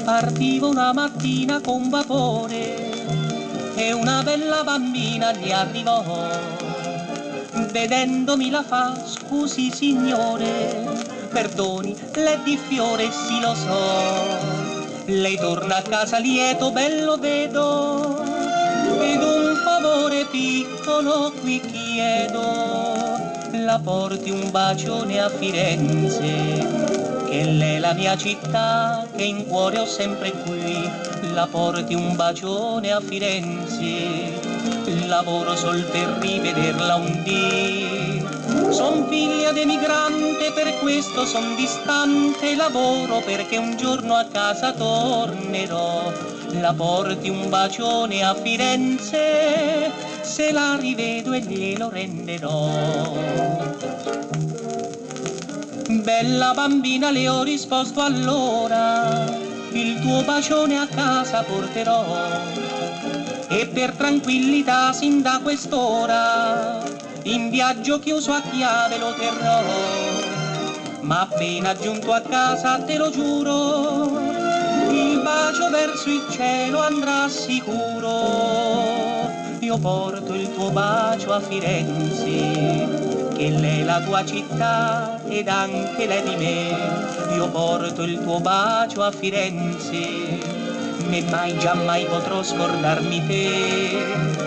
Partivo una mattina con vapore e una bella bambina gli arrivò. Vedendomi la fa: scusi signore, perdoni, le di fiore, sì lo so. Lei torna a casa lieto, bello vedo, ed un favore piccolo qui chiedo. La porti un bacione a Firenze, che l'è la mia città, che in cuore ho sempre qui. La porti un bacione a Firenze, lavoro sol per rivederla un dì. Son figlia d'emigrante, per questo son distante, lavoro perché un giorno a casa tornerò. La porti un bacione a Firenze, se la rivedo e glielo renderò. Bella bambina, le ho risposto allora, il tuo bacione a casa porterò, e per tranquillità sin da quest'ora in viaggio chiuso a chiave lo terrò. Ma appena giunto a casa, te lo giuro, il bacio verso il cielo andrà sicuro. Io porto il tuo bacio a Firenze, che l'è la tua città ed anche l'è di me. Io porto il tuo bacio a Firenze, né mai giammai potrò scordarmi te.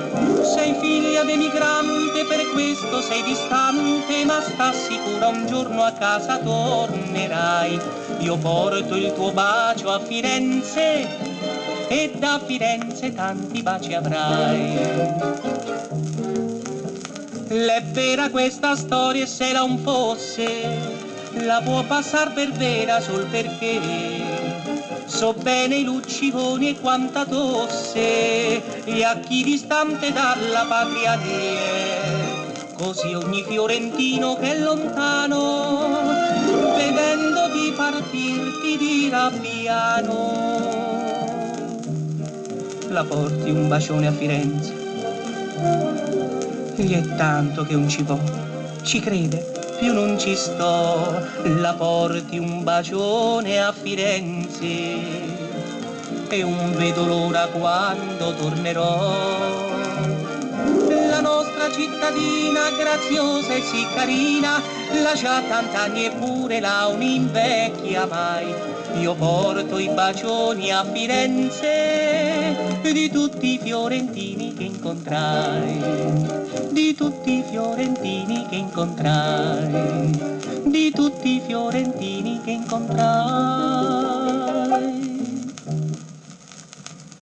Sei figlia d'emigrante, per questo sei distante, ma sta sicura un giorno a casa tornerai. Io porto il tuo bacio a Firenze, e da Firenze tanti baci avrai. L'è vera questa storia, e se la un fosse, la può passar per vera sol perché so bene i lucciconi e quanta tosse, e a chi distante dalla patria è. Così ogni fiorentino che è lontano, vedendoti partir ti dirà piano. La porti un bacione a Firenze, gli è tanto che non ci può, ci crede, più non ci sto. La porti un bacione a Firenze, e non vedo l'ora quando tornerò. La nostra cittadina graziosa e sì carina, lascia tant'anni eppure là non invecchia mai. Io porto i bacioni a Firenze di tutti i fiorentini che incontrai, di tutti i fiorentini che incontrai, di tutti i fiorentini che incontrai.